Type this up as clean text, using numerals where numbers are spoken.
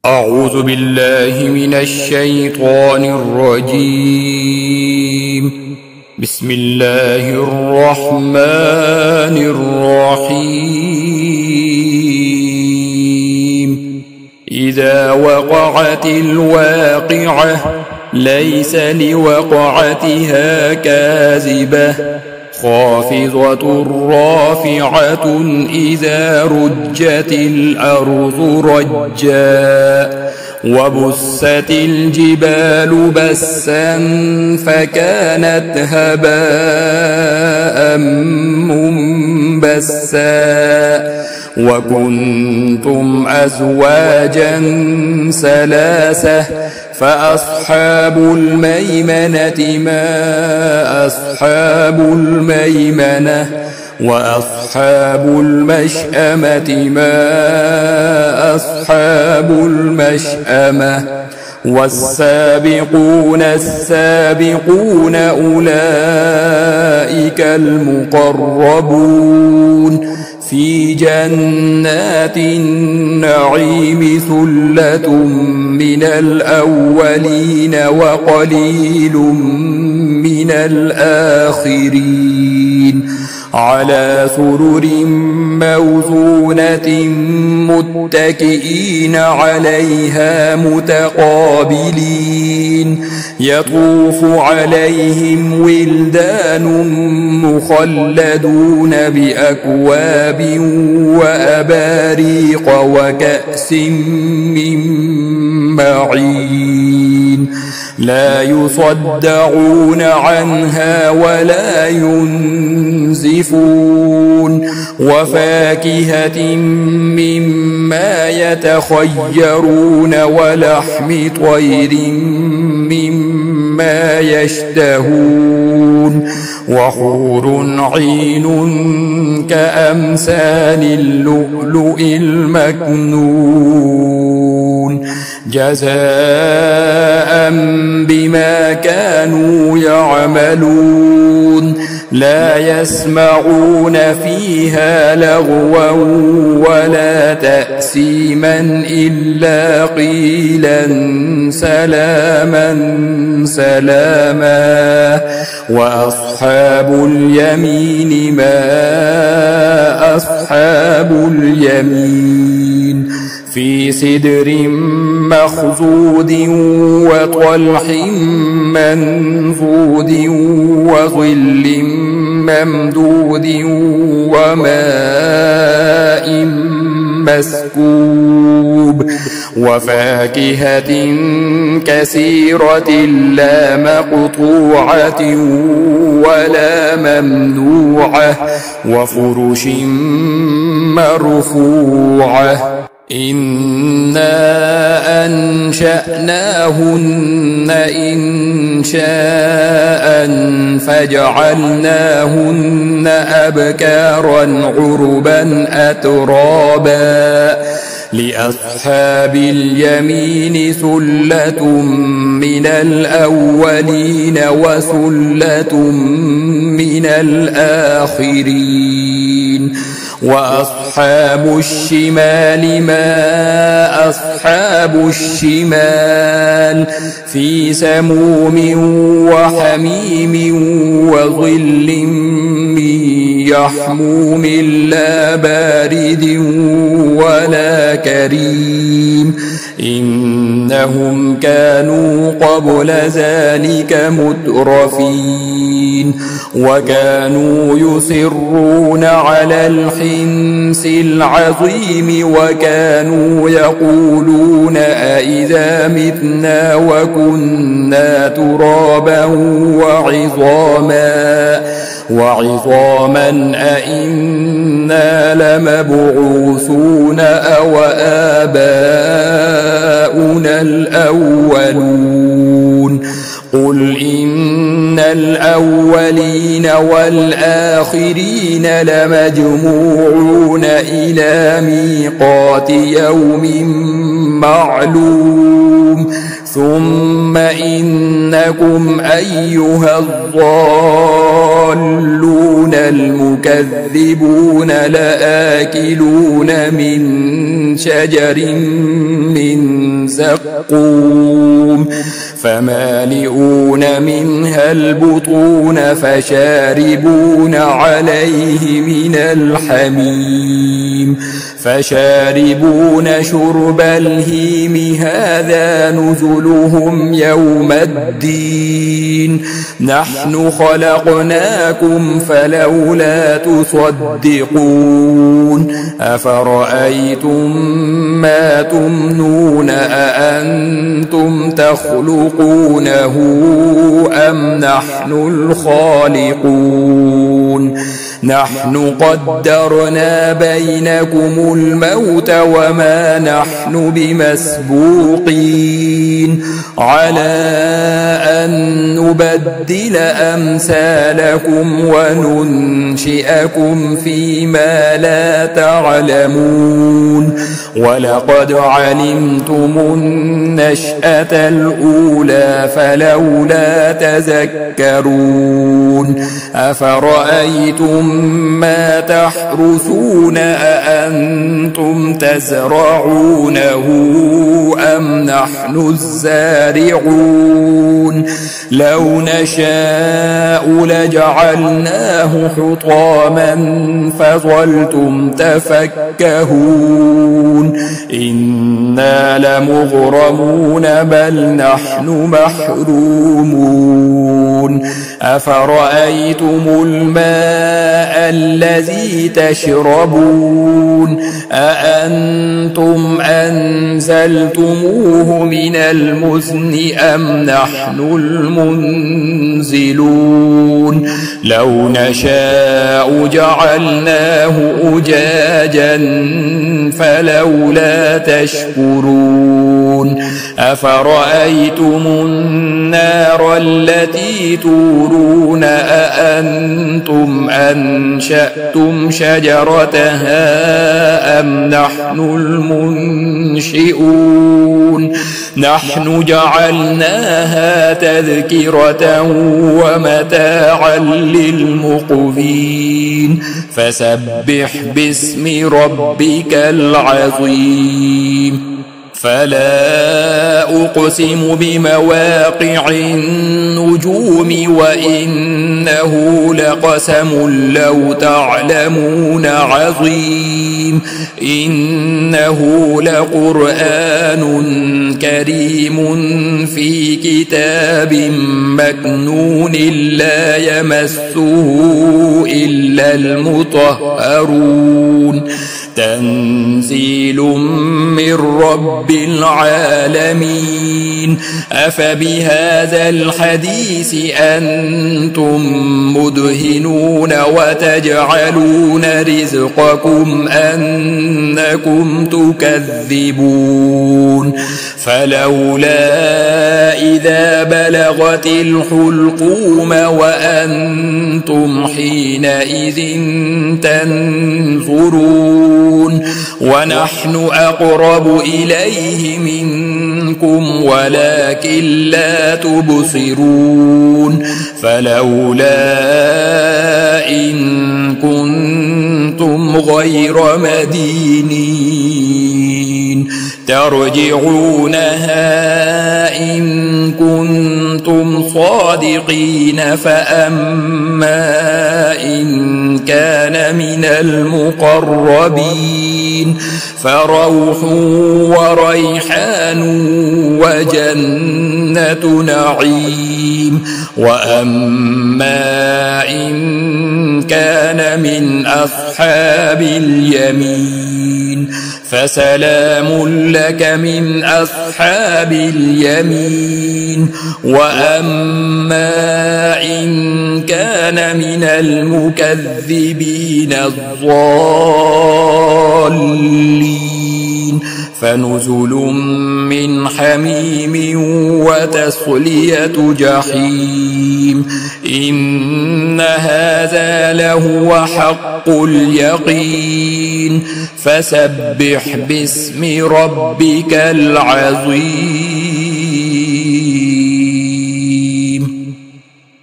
أعوذ بالله من الشيطان الرجيم. بسم الله الرحمن الرحيم. إذا وقعت الواقعة ليس لوقعتها كاذبة خافضة رافعة إذا رجت الأرض رجا وبست الجبال بسا فكانت هباء منبثا وكنتم أزواجا ثلاثة فأصحاب الميمنة ما أصحاب الميمنة وأصحاب المشأمة ما أصحاب المشأمة والسابقون السابقون أولئك المقربون في جنات النعيم ثلة من الأولين وقليل من الآخرين على سرر موضونة متكئين عليها متقابلين يطوف عليهم ولدان مخلدون بأكواب وأباريق وكأس من معين لا يصدعون عنها ولا ينزفون وفاكهة مما يتخيرون ولحم طير مما يشتهون وحور عين كأمثال اللؤلؤ المكنون جزاء بما كانوا يعملون لا يسمعون فيها لغوا ولا تأثيما إلا قيلا سلاما سلاما وأصحاب اليمين ما أصحاب اليمين في سدر مخضود وطلح منضود وظل ممدود وماء مسكوب وفاكهة كثيرة لا مقطوعة ولا ممنوعة وفرش مرفوعة إنا أنشأناهن إنشاء فجعلناهن أبكارا عربا أترابا لأصحاب اليمين ثلة من الأولين وثلة من الآخرين وأصحاب الشمال ما أصحاب الشمال في سموم وحميم وظل من يحموم لا بارد ولا كريم إنهم كانوا قبل ذلك مترفين وكانوا يصرون على الحنث العظيم وكانوا يقولون أئذا متنا وكنا ترابا وعظاما أئنا لمبعوثون أو آباؤنا الأولون قل إن الأولين والآخرين لمجموعون إلى ميقات يوم معلوم ثم إنكم أيها الضالون المكذبون لآكلون من شجر من الزقوم فمالئون منها البطون فشاربون عليه من الحميم فشاربون شرب الهيم هذا نزلهم يوم الدين نحن خلقناكم فلولا تصدقون أفرأيتم ما تمنون أأنتم تخلقونه أم نحن الخالقون نحن قدرنا بينكم الموت وما نحن بمسبوقين على أن نبدل أمثالكم وننشئكم فيما لا تعلمون ولقد علمتم النشأة الأولى فلولا تذكرون أفرأيتم ما تحرثون أأنتم تزرعونه أم نحن الزارعون لو نشاء لجعلناه حطاما فظلتم تفكهون إنا لمغرمون بل نحن محرومون أفرأيتم الماء الذي تشربون أأنتم أنزلتموه من المزن أم نحن المنزلون لو نشاء جعلناه أجاجا فلولا تشكرون أفرأيتم النار التي تورون أأنتم أنشأتم شجرتها أم نحن المنشئون نحن جعلناها تذكرة ومتاعا للمقوين فسبح باسم ربك العظيم فلا أقسم بمواقع النجوم وإنه لقسم لو تعلمون عظيم إنه لقرآن كريم في كتاب مكنون لا يمسه إلا المطهرون تنزيل من رب العالمين أفبهذا الحديث أنتم مدهنون وتجعلون رزقكم أنكم تكذبون فلولا إذا بلغت الحلقوم وأنتم حينئذ تنظرون ونحن أقرب إليه منكم ولكن لا تبصرون فلولا إن كنتم غير مدينين ترجعونها إن كنتم صادقين فأما إن كان من المقربين فروح وريحان وجنة نعيم وأما إن كان من أصحاب اليمين فسلام لك من أصحاب اليمين وأما إن كان من المكذبين الضالين فنزل من حميم وتصلية جحيم إن هذا لهو حق اليقين فسبح باسم ربك العظيم